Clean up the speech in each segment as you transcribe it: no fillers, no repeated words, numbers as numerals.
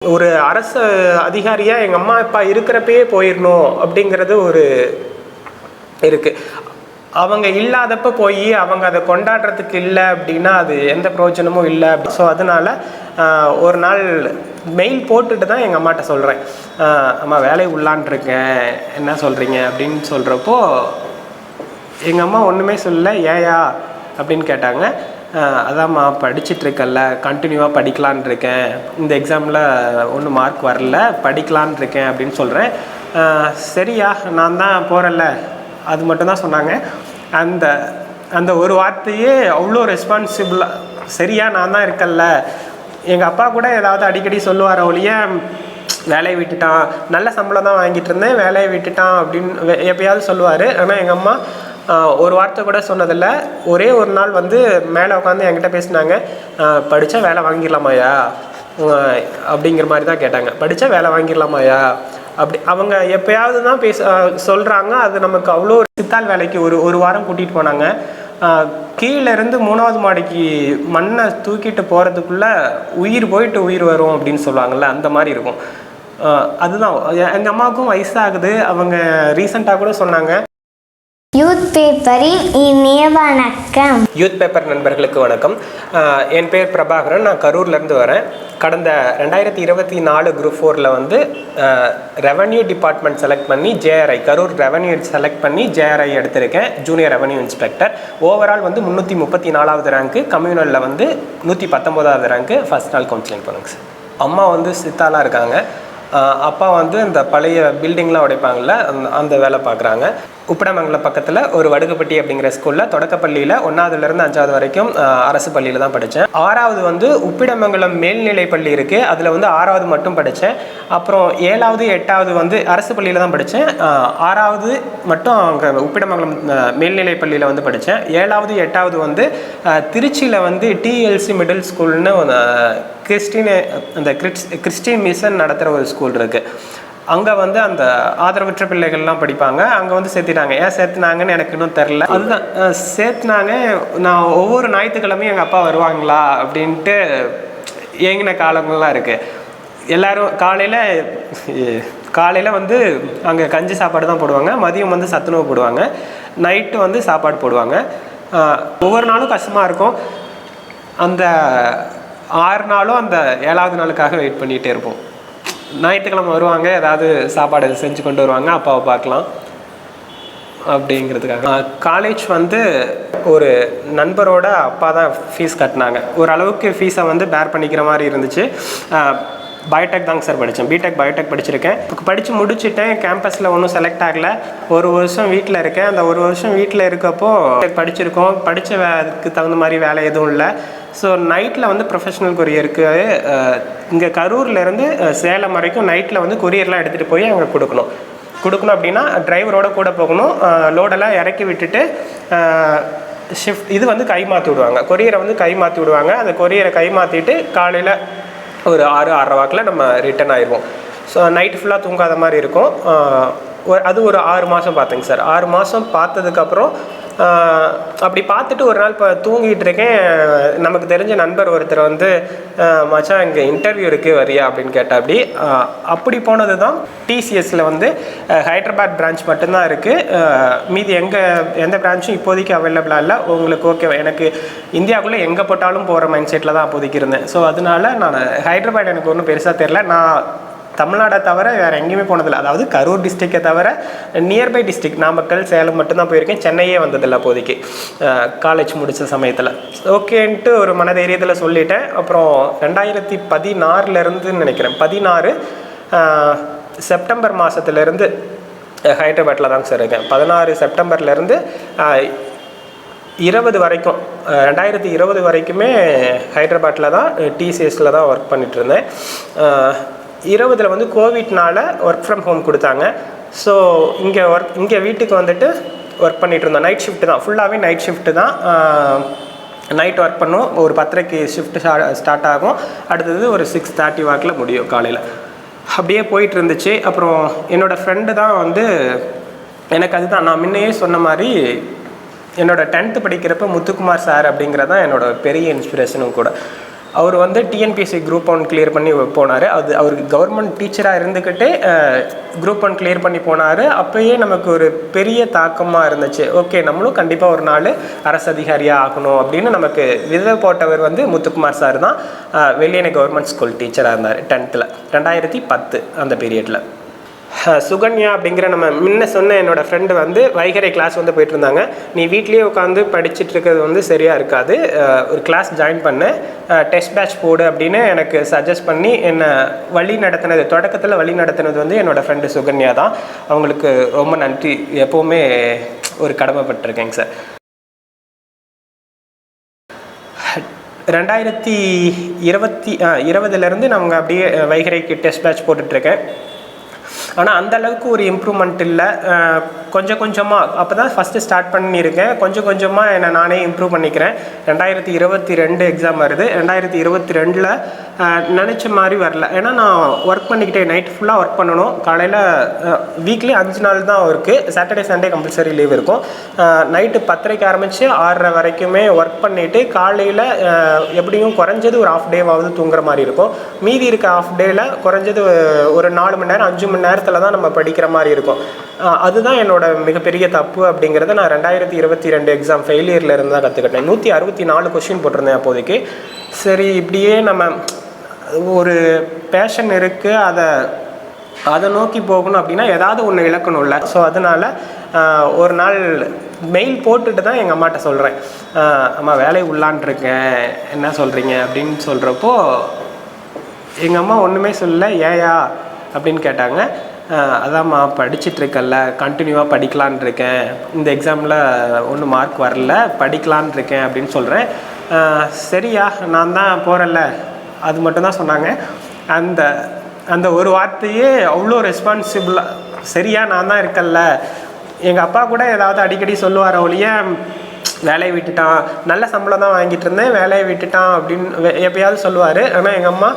ஒரு அரசு அதிகாரியா எங்க அம்மா அப்பா இருக்கிறப்பயே போயிடணும் அப்படிங்கிறது ஒரு இருக்கு. அவங்க இல்லாதப்ப போய் அவங்க அதை கொண்டாடுறதுக்கு இல்லை அப்படின்னா அது எந்த பிரயோஜனமும் இல்லை. ஸோ அதனால ஒரு நாள் மெயில் போட்டுட்டு தான் எங்கள் அம்மாட்ட சொல்கிறேன், அம்மா வேலையை உள்ளான்ட்ருக்கேன், என்ன சொல்கிறீங்க அப்படின்னு சொல்கிறப்போ எங்கள் அம்மா ஒன்றுமே சொல்லலை. ஏயா அப்படின்னு கேட்டாங்க. அதாம்மா படிச்சிட்ருக்கேன்ல, கண்டினியூவாக படிக்கலான் இருக்கேன், இந்த எக்ஸாமில் ஒன்றும் மார்க் வரல, படிக்கலான் இருக்கேன் அப்படின்னு சொல்கிறேன். சரியா நான் தான் போகிறேன்ல, அது மட்டும்தான் சொன்னாங்க. அந்த அந்த ஒரு வார்த்தையே அவ்வளோ ரெஸ்பான்சிபிளாக, சரியா நான் தான் இருக்கேன்ல. எங்கள் அப்பா கூட ஏதாவது அடிக்கடி சொல்லுவார் ஒழிய, வேலையை விட்டுட்டான், நல்ல சம்பளம் தான் வாங்கிட்டு இருந்தேன், வேலையை விட்டுட்டான் அப்படின்னு எப்பயாவது சொல்லுவார். ஆனால் எங்கள் அம்மா ஒரு வார்த்தை கூட சொன்னதில்லை. ஒரே ஒரு நாள் வந்து மேலே உட்காந்து என்கிட்ட பேசினாங்க, படித்தா வேலை வாங்கிடலாமாயா அப்படிங்கிற மாதிரி தான் கேட்டாங்க. படித்தா வேலை வாங்கிடலாமாயா அப்படி அவங்க எப்பயாவது தான் சொல்கிறாங்க. அது நமக்கு அவ்வளோ சித்தாள் வேலைக்கு ஒரு வாரம் கூட்டிகிட்டு போனாங்க. கீழேருந்து 3வது மாடிக்கு மண்ணை தூக்கிட்டு போகிறதுக்குள்ளே உயிர் போயிட்டு உயிர் வரும் அப்படின்னு சொல்லுவாங்கள்ல, அந்த மாதிரி இருக்கும். அதுதான் எங்கள் அம்மாவுக்கும் வயசாகுது. அவங்க ரீசெண்டாக கூட சொன்னாங்க. யூத் பேப்பரின் இனிய வணக்கம். யூத் பேப்பர் நண்பர்களுக்கு வணக்கம். என் பேர் பிரபாகரன், நான் கரூர்லேருந்து வரேன். கடந்த 2024 குரூப் 4 வந்து ரெவன்யூ டிபார்ட்மெண்ட் செலக்ட் பண்ணி ஜேஆர்ஐ, கரூர் ரெவன்யூ செலக்ட் பண்ணி ஜேஆர்ஐ எடுத்திருக்கேன், ஜூனியர் ரெவன்யூ இன்ஸ்பெக்டர். ஓவரால் வந்து 334வது ரேங்க்கு, கம்யூனலில் வந்து 119வது ரேங்க்கு. ஃபஸ்ட் நாள் கவுன்சிலிங் பண்ணுங்க சார். அம்மா வந்து சித்தாலாக இருக்காங்க. அப்பா வந்து இந்த பழைய பில்டிங்லாம் உடைப்பாங்கள்ல, அந்த வேலை பார்க்குறாங்க. உப்பிடமங்கலம் பக்கத்தில் ஒரு வடுகுப்பட்டி அப்படிங்கிற ஸ்கூலில் தொடக்கப்பள்ளியில் 1வதுலேருந்து 5வது வரைக்கும் அரசு பள்ளியில் தான் படித்தேன். 6வது வந்து உப்பிடமங்கலம் மேல்நிலை பள்ளி இருக்குது, அதில் வந்து 6வது மட்டும் படித்தேன். அப்புறம் 7வது 8வது வந்து அரசு பள்ளியில் தான் படித்தேன். 6வது மட்டும் அங்கே உப்பிடமங்கலம் மேல்நிலை பள்ளியில் வந்து படித்தேன். 7வது 8வது வந்து திருச்சியில் வந்து டிஎல்சி மிடில் ஸ்கூல்னு கிறிஸ்டின் மிஷன் நடத்துகிற ஒரு ஸ்கூல் இருக்குது. அங்கே வந்து அந்த ஆதரவற்ற பிள்ளைகள்லாம் படிப்பாங்க. அங்கே வந்து சேர்த்திட்டாங்க. ஏன் சேர்த்துனாங்கன்னு எனக்கு இன்னும் தெரில. அதுதான் சேர்த்துனாங்க. நான் ஒவ்வொரு ஞாயிற்றுக்கிழமையும் எங்கள் அப்பா வருவாங்களா அப்படின்ட்டு ஏங்கின காலங்கள்லாம் இருக்குது. எல்லோரும் காலையில் வந்து அங்கே கஞ்சி சாப்பாடு தான் போடுவாங்க, மதியம் வந்து சத்துணவு போடுவாங்க, நைட்டு வந்து சாப்பாடு போடுவாங்க. ஒவ்வொரு நாளும் கஷ்டமாக இருக்கும். அந்த 6 நாளும் அந்த 7வது நாளுக்காக வெயிட் பண்ணிகிட்டே இருப்போம். ஞாயிற்றுக்கிழமை வருவாங்க, ஏதாவது சாப்பாடு செஞ்சு கொண்டு வருவாங்க, அப்பாவை பார்க்கலாம் அப்படிங்கிறதுக்காக. காலேஜ் வந்து ஒரு நண்பரோட அப்பா தான் ஃபீஸ் கட்டினாங்க. ஓரளவுக்கு ஃபீஸை வந்து பேர் பண்ணிக்கிற மாதிரி இருந்துச்சு. பயோடெக் தாங்க சார் படித்தேன், பிடெக் பயோடெக் படிச்சிருக்கேன். படித்து முடிச்சுட்டேன். கேம்பஸில் ஒன்றும் செலக்ட் ஆகலை. ஒரு வருஷம் வீட்டில் இருக்கேன். அந்த ஒரு வருஷம் வீட்டில் இருக்கப்போ படிச்சிருக்கோம், அதுக்கு தகுந்த மாதிரி வேலை எதுவும் இல்லை. ஸோ நைட்டில் வந்து ப்ரொஃபஷனல் கொரியருக்கு இங்கே கரூர்லேருந்து சேலம் வரைக்கும் நைட்டில் வந்து கொரியர்லாம் எடுத்துகிட்டு போய் அங்கே கொடுக்கணும் அப்படின்னா டிரைவரோட கூட போகணும். லோடெல்லாம் இறக்கி விட்டுட்டு ஷிஃப்ட் இது வந்து கை மாற்றி விடுவாங்க, கொரியரை வந்து கை மாற்றி விடுவாங்க. அந்த கொரியரை கை மாற்றிட்டு காலையில் ஒரு 6-6:30 வாக்கில் நம்ம ரிட்டன் ஆயிடுவோம். ஸோ நைட்டு ஃபுல்லாக தூங்காத மாதிரி இருக்கும். அது ஒரு 6 மாதம் பார்த்தேங்க சார். 6 மாதம் பார்த்ததுக்கப்புறம் அப்படி பார்த்துட்டு ஒரு நாள் இப்போ தூங்கிட்டு இருக்கேன். நமக்கு தெரிஞ்ச நண்பர் ஒருத்தர் வந்து, மச்சான் இங்கே இன்டர்வியூ இருக்குது வரியா அப்படின்னு கேட்டால் அப்படி போனது தான். டிசிஎஸில் வந்து ஹைதராபாத் பிரான்ச் மட்டும்தான் இருக்குது. மீதி எந்த பிரான்ச்சும் இப்போதைக்கு அவைலபிளாக இல்லை. உங்களுக்கு ஓகே, எனக்கு இந்தியாவுக்குள்ளே எங்கே போட்டாலும் போகிற மைண்ட் செட்டில் தான் அப்போதைக்கு இருந்தேன். ஸோ அதனால நான் ஹைதராபாத் எனக்கு ஒன்றும் பெருசாக தெரில. நான் தமிழ்நாடை தவிர வேறு எங்கேயுமே போனதில்லை. அதாவது கரூர் டிஸ்ட்ரிக்டை தவிர நியர்பை டிஸ்ட்ரிக்ட் நாமக்கல், சேலம் மட்டும்தான் போயிருக்கேன். சென்னையே வந்ததில்லை அப்போதைக்கு காலேஜ் முடித்த சமயத்தில். ஓகேன்ட்டு ஒரு மனதைரியத்தில் சொல்லிட்டேன். அப்புறம் 2016 நினைக்கிறேன், 16 செப்டம்பர் மாதத்துலேருந்து ஹைதராபாத்தில் தாங்க சார் இருக்கேன். 16 செப்டம்பர்லேருந்து 20 வரைக்கும், 2020 வரைக்குமே ஹைதராபாத்தில் தான் டிசிஎஸில் தான் ஒர்க் பண்ணிகிட்டு இருந்தேன். 20 வந்து கோவிட்னால் ஒர்க் ஃப்ரம் ஹோம் கொடுத்தாங்க. ஸோ இங்கே வீட்டுக்கு வந்துட்டு ஒர்க் பண்ணிகிட்டு இருந்தோம். நைட் ஷிஃப்ட்டு தான், ஃபுல்லாகவே நைட் ஷிஃப்ட்டு தான். நைட் ஒர்க் பண்ணுவோம். ஒரு 10:30க்கு ஷிஃப்ட்டு ஸ்டார்ட் ஆகும். அடுத்தது ஒரு 6:30 வாக்கில் முடியும் காலையில். அப்படியே போயிட்டு இருந்துச்சு. அப்புறம் என்னோடய ஃப்ரெண்டு தான் வந்து எனக்கு அதுதான் நான் முன்னையே சொன்ன மாதிரி என்னோடய 10th படிக்கிறப்ப முத்துக்குமார் சார் அப்படிங்கிறது தான் என்னோடய பெரிய இன்ஸ்பிரேஷனும் கூட. அவர் வந்து டிஎன்பிஎஸ்சி குரூப் 1 கிளியர் பண்ணி போனார். அது அவருக்கு கவர்மெண்ட் டீச்சராக இருந்துக்கிட்டே குரூப் 1 கிளியர் பண்ணி போனார். அப்போயே நமக்கு ஒரு பெரிய தாக்கமாக இருந்துச்சு. ஓகே, நம்மளும் கண்டிப்பாக ஒரு நாள் அரசு அதிகாரியாக ஆகணும் அப்படின்னு நமக்கு விதை போட்டவர் வந்து முத்துக்குமார் சார் தான். வெள்ளியணை கவர்மெண்ட் ஸ்கூல் டீச்சராக இருந்தார் 10th 2010 அந்த பீரியடில். சுகன்யா அப்படிங்கிற நம்ம முன்ன சொன்ன என்னோடய ஃப்ரெண்டு வந்து வைகரை கிளாஸ் வந்து போயிட்டு இருந்தாங்க. நீ வீட்லேயே உட்காந்து படிச்சுட்டு இருக்கிறது வந்து சரியாக இருக்காது, ஒரு கிளாஸ் ஜாயின் பண்ண, டெஸ்ட் பேட்ச் போடு அப்படின்னு எனக்கு சஜஸ்ட் பண்ணி என்னை வழி நடத்தினது, தொடக்கத்தில் வழி நடத்தினது வந்து என்னோடய ஃப்ரெண்டு சுகன்யா தான். அவங்களுக்கு ரொம்ப நன்றி, எப்போவுமே ஒரு கடமைப்பட்டிருக்கேங்க சார். 2020 நாங்கள் அப்படியே வைகரைக்கு டெஸ்ட் பேட்ச் போட்டுட்ருக்கேன். ஆனால் அந்தளவுக்கு ஒரு இம்ப்ரூவ்மெண்ட் இல்லை. கொஞ்சம் கொஞ்சமாக அப்போ தான் ஃபஸ்ட்டு ஸ்டார்ட் பண்ணியிருக்கேன். கொஞ்சம் கொஞ்சமாக என்னை நானே இம்ப்ரூவ் பண்ணிக்கிறேன். 2022 எக்ஸாம் வருது. 2022 நினச்ச மாதிரி வரல. ஏன்னா நான் ஒர்க் பண்ணிக்கிட்டே நைட் ஃபுல்லாக ஒர்க் பண்ணணும். காலையில் வீக்லி 5 நாள் தான் work, Saturday Sunday compulsory leave இருக்கும். நைட்டு 10:30 ஆரம்பித்து 6:30 வரைக்குமே ஒர்க் பண்ணிவிட்டு காலையில் எப்படியும் குறைஞ்சது ஒரு ஹாஃப் டேவாவது தூங்குற மாதிரி இருக்கும். மீதி இருக்க ஹாஃப் டேயில் குறைஞ்சது ஒரு 4 மணி நேரம் 5 மணி நேரத்தில் தான் நம்ம படிக்கிற மாதிரி இருக்கும். அதுதான் என்னோட மிகப்பெரிய தப்பு அப்படிங்கிறத நான் 2022 எக்ஸாம் ஃபெயிலியரில் இருந்து தான் கற்றுக்கிட்டேன். 164 கொஸ்டின் போட்டிருந்தேன் அப்போதைக்கு. சரி, இப்படியே நம்ம ஒரு பேஷன் இருக்குது, அதை நோக்கி போகணும் அப்படின்னா ஏதாவது ஒன்று இழக்கணும்ல. ஸோ அதனால் ஒரு நாள் மெயில் போட்டுட்டு தான் எங்கள் அம்மாட்ட சொல்கிறேன், அம்மா வேலையை உள்ளான்ட்ருக்கேன், என்ன சொல்கிறீங்க அப்படின்னு சொல்கிறப்போ எங்கள் அம்மா ஒன்றுமே சொல்லலை. ஏயா அப்படின்னு கேட்டாங்க. அதாம்மா படிச்சிட்ருக்கல்ல, கண்டினியூவாக படிக்கலான் இருக்கேன், இந்த எக்ஸாமில் ஒன்றும் மார்க் வரல, படிக்கலான் இருக்கேன் அப்படின்னு சொல்கிறேன். சரியா, நான் தான் போகிறேன்ல, அது மட்டும்தான் சொன்னாங்க. அந்த ஒரு வார்த்தையே அவ்வளோ ரெஸ்பான்சிபிளாக, சரியா நான் தான் இருக்கல்ல. எங்கள் அப்பா கூட ஏதாவது அடிக்கடி சொல்லுவார் ஒழிய, வேலையை விட்டுட்டான், நல்ல சம்பளம் தான் வாங்கிட்டு இருந்தேன், வேலையை விட்டுட்டான் அப்படின்னு எப்பயாவது சொல்லுவார். ஆனால் எங்கள் அம்மா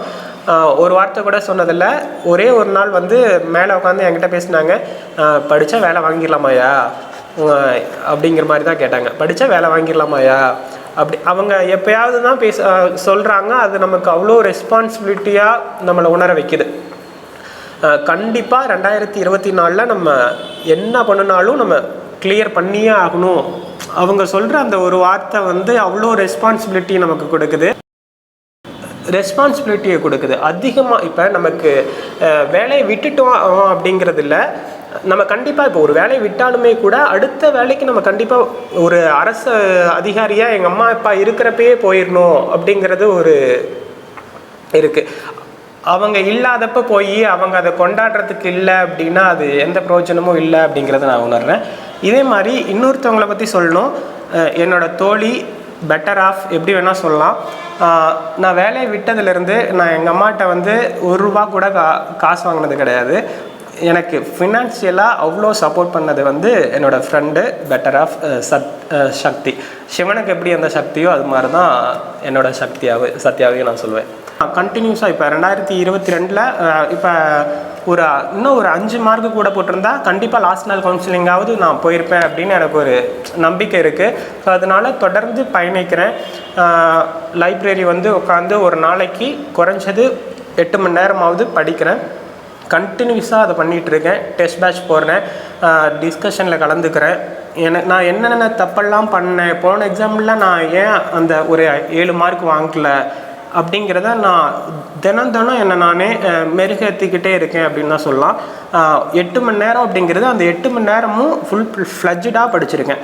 ஒரு வார்த்தை கூட சொன்னதில்லை. ஒரே ஒரு நாள் வந்து மேலே உட்காந்து என்கிட்ட பேசினாங்க, படித்தா வேலை வாங்கிடலாமாயா அப்படிங்கிற மாதிரி தான் கேட்டாங்க. படித்தா வேலை வாங்கிடலாமாயா அப்படி அவங்க எப்பயாவது தான் சொல்கிறாங்க. அது நமக்கு அவ்வளோ ரெஸ்பான்சிபிலிட்டியாக நம்மளை உணர வைக்குது. கண்டிப்பாக 2024 நம்ம என்ன பண்ணினாலும் நம்ம கிளியர் பண்ணியே ஆகணும். அவங்க சொல்கிற அந்த ஒரு வார்த்தை வந்து அவ்வளோ ரெஸ்பான்சிபிலிட்டி நமக்கு கொடுக்குது, ரெஸ்பான்சிபிலிட்டியை கொடுக்குது அதிகமாக. இப்போ நமக்கு வேலையை விட்டுட்டோம் அப்படிங்கிறது இல்லை, நம்ம கண்டிப்பாக இப்போ ஒரு வேலையை விட்டாலுமே கூட அடுத்த வேலைக்கு நம்ம கண்டிப்பாக ஒரு அரசு அதிகாரியாக எங்கள் அம்மா அப்பா இருக்கிறப்பயே போயிடணும் அப்படிங்கிறது ஒரு இருக்குது. அவங்க இல்லாதப்போ போய் அவங்க அதை கொண்டாடுறதுக்கு இல்லை அப்படின்னா அது எந்த பிரயோஜனமும் இல்லை அப்படிங்கிறத நான் உணர்றேன். இதே மாதிரி இன்னொருத்தவங்களை பற்றி சொல்லணும். என்னோடய தோழி பெட்டர் ஆஃப் எப்படி வேணால் சொல்லலாம். நான் வேலையை விட்டதுலேருந்து நான் எங்கள் அம்மாட்ட வந்து ₹1 கூட காசு வாங்கினது கிடையாது. எனக்கு ஃபினான்ஷியலாக அவ்வளோ சப்போர்ட் பண்ணது வந்து என்னோடய ஃப்ரெண்டு பெட்டர் ஆஃப் சக்தி. சிவனுக்கு எப்படி அந்த சக்தியோ அது மாதிரி தான் என்னோடய சத்யாவையும் நான் சொல்லுவேன். கண்டினியூஸாக இப்போ 2022 இப்போ இன்னும் ஒரு 5 மார்க்கு கூட போட்டிருந்தா கண்டிப்பாக லாஸ்ட் நாள் கவுன்சிலிங்காவது நான் போயிருப்பேன் அப்படின்னு எனக்கு ஒரு நம்பிக்கை இருக்குது. ஸோ அதனால் தொடர்ந்து பயணிக்கிறேன். லைப்ரரி வந்து உட்காந்து ஒரு நாளைக்கு குறைஞ்சது 8 மணி நேரமாவது படிக்கிறேன். கண்டினியூஸாக அதை பண்ணிகிட்ருக்கேன். டெஸ்ட் பேட்ச் போடுறேன், டிஸ்கஷனில் கலந்துக்கிறேன். நான் என்னென்ன தப்பெல்லாம் பண்ணேன், போன எக்ஸாமில் நான் ஏன் அந்த ஒரு 7 மார்க் வாங்கல அப்படிங்கிறத நான் தினம் என்னை நானே மெருகேற்றிக்கிட்டே இருக்கேன் அப்படின்னு தான் சொல்லலாம். 8 மணி நேரம் அப்படிங்கிறது, அந்த 8 மணி நேரமும் ஃபுல் ஃப்ளட்ஜாக படிச்சிருக்கேன்.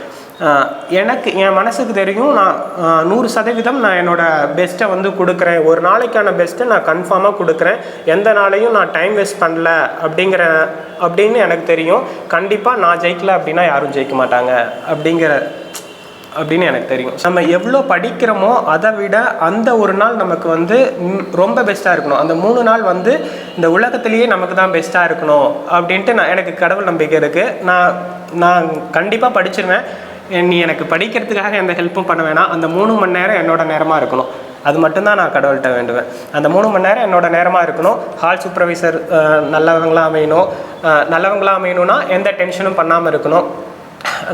எனக்கு என் மனசுக்கு தெரியும், நான் 100% நான் என்னோடய பெஸ்ட்டை வந்து கொடுக்குறேன். ஒரு நாளைக்கான பெஸ்ட்டை நான் கன்ஃபார்மாக கொடுக்குறேன். எந்த நாளையும் நான் டைம் வேஸ்ட் பண்ணல அப்படின்னு எனக்கு தெரியும். கண்டிப்பாக நான் ஜெயிக்கல அப்படின்னா யாரும் ஜெயிக்க மாட்டாங்க அப்படின்னு எனக்கு தெரியும். நம்ம எவ்வளோ படிக்கிறோமோ அதை விட அந்த ஒரு நாள் நமக்கு வந்து ரொம்ப பெஸ்ட்டாக இருக்கணும். அந்த 3 நாள் வந்து இந்த உலகத்திலேயே நமக்கு தான் பெஸ்ட்டாக இருக்கணும் அப்படின்ட்டு எனக்கு கடவுள் நம்பிக்கை இருக்குது. நான் கண்டிப்பாக படிச்சிருவேன். நீ எனக்கு படிக்கிறதுக்காக எந்த ஹெல்ப்பும் பண்ண வேணாம், அந்த 3 மணி நேரம் என்னோட நேரமாக இருக்கணும். அது மட்டும்தான் நான் கடவுள்கிட்ட வேண்டுவேன். அந்த 3 மணி நேரம் என்னோட நேரமாக இருக்கணும். ஹால் சூப்பர்வைசர் நல்லவங்களாக அமையணும்னா எந்த டென்ஷனும் பண்ணாமல் இருக்கணும்.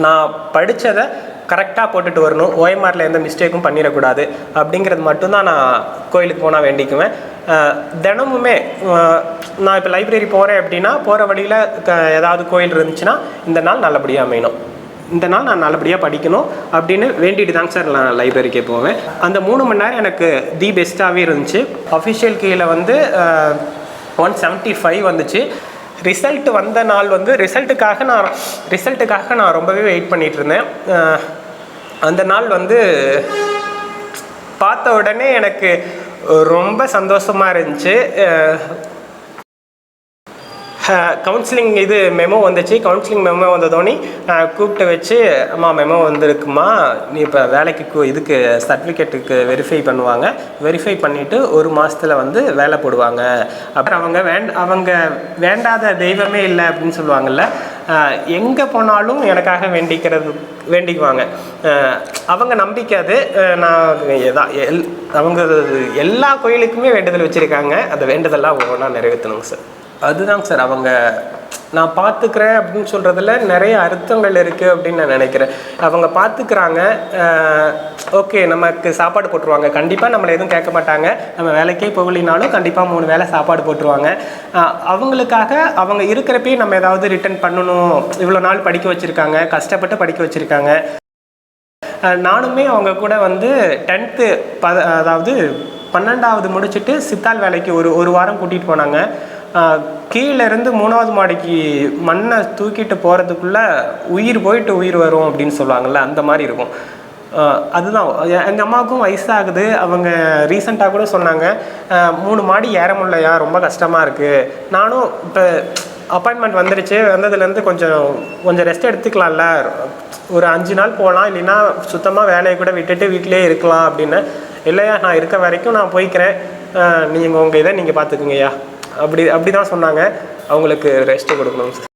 நான் படித்ததை கரெக்டாக போட்டுட்டு வரணும், ஓஎம்ஆரில் எந்த மிஸ்டேக்கும் பண்ணிடக்கூடாது அப்படிங்கிறது மட்டும்தான் நான் கோயிலுக்கு போனால் வேண்டிக்குவேன். தினமுமே நான் இப்போ லைப்ரரி போகிறேன் அப்படின்னா போகிற வழியில் ஏதாவது கோயில் இருந்துச்சுன்னா இந்த நாள் நல்லபடியாக அமையணும், இந்த நாள் நான் நல்லபடியாக படிக்கணும் அப்படின்னு வேண்டிட்டு தாங்க சார் நான் லைப்ரரிக்கே போவேன். அந்த 3 மணி நேரம் எனக்கு தி பெஸ்ட்டாகவே இருந்துச்சு. அஃபிஷியல் கீழே வந்து 175 வந்துச்சு. ரிசல்ட் வந்த நாள் வந்து ரிசல்ட்டுக்காக நான் ரொம்பவே வெயிட் பண்ணிகிட்டு இருந்தேன். அந்த நாள் வந்து பார்த்த உடனே எனக்கு ரொம்ப சந்தோஷமாக இருந்துச்சு. கவுன்சிலிங் இது மெமோ வந்துச்சு. கவுன்சிலிங் மெமோ வந்ததோனே கூப்பிட்டு வச்சு, அம்மா மெமோ வந்திருக்குமா, நீ இப்போ வேலைக்கு இதுக்கு சர்டிஃபிகேட்டுக்கு வெரிஃபை பண்ணுவாங்க, வெரிஃபை பண்ணிவிட்டு 1 மாதத்தில் வந்து வேலை போடுவாங்க. அப்புறம் அவங்க வேண்டாத தெய்வமே இல்லை அப்படின்னு சொல்லுவாங்கள்ல, எங்கே போனாலும் எனக்காக வேண்டிக்குவாங்க. அவங்க நம்பிக்கை அது. நான் அவங்க எல்லா கோயிலுக்குமே வேண்டுதல் வச்சுருக்காங்க. அந்த வேண்டுதல்லாம் ஒவ்வொன்றா நிறைவேற்றணுங்க சார். அதுதாங்க சார் அவங்க நான் பார்த்துக்கிறேன் அப்படின்னு சொல்கிறதுல நிறைய அர்த்தங்கள் இருக்குது அப்படின்னு நான் நினைக்கிறேன். அவங்க பார்த்துக்கிறாங்க, ஓகே நமக்கு சாப்பாடு போட்டுருவாங்க, கண்டிப்பாக நம்மளை எதுவும் கேட்க மாட்டாங்க, நம்ம வேலைக்கே போகலினாலும் கண்டிப்பாக 3 வேளை சாப்பாடு போட்டுருவாங்க. அவங்களுக்காக அவங்க இருக்கிறப்பே நம்ம ஏதாவது ரிட்டர்ன் பண்ணணும், இவ்வளோ நாள் படிக்க வச்சுருக்காங்க, கஷ்டப்பட்டு படிக்க வச்சுருக்காங்க. நானுமே அவங்க கூட வந்து 10th அதாவது 12வது முடிச்சுட்டு சித்தால் வேலைக்கு ஒரு வாரம் கூட்டிகிட்டு போனாங்க. கீழேருந்து 3வது மாடிக்கு மண்ணை தூக்கிட்டு போகிறதுக்குள்ளே உயிர் போயிட்டு உயிர் வரும் அப்படின்னு சொல்லுவாங்கள்ல, அந்த மாதிரி இருக்கும். அதுதான் எங்கள் அம்மாவுக்கும் வயசாகுது. அவங்க ரீசெண்டாக கூட சொன்னாங்க, 3 மாடி ஏற முடியலையா, ரொம்ப கஷ்டமாக இருக்குது. நானும் இப்போ அப்பாயின்மெண்ட் வந்துடுச்சு, வந்ததுலேருந்து கொஞ்சம் ரெஸ்ட் எடுத்துக்கலாம்ல, ஒரு 5 நாள் போகலாம், இல்லைன்னா சுத்தமாக வேலையை கூட விட்டுட்டு வீட்டிலே இருக்கலாம் அப்படின்னு. இல்லையா, நான் இருக்க வரைக்கும் நான் போய்க்கிறேன், நீங்கள் உங்கள் இதை நீங்கள் பார்த்துக்குங்கய்யா அப்படி தான் சொன்னாங்க. அவங்களுக்கு ரெஸ்ட்டு கொடுக்கணும் சார்.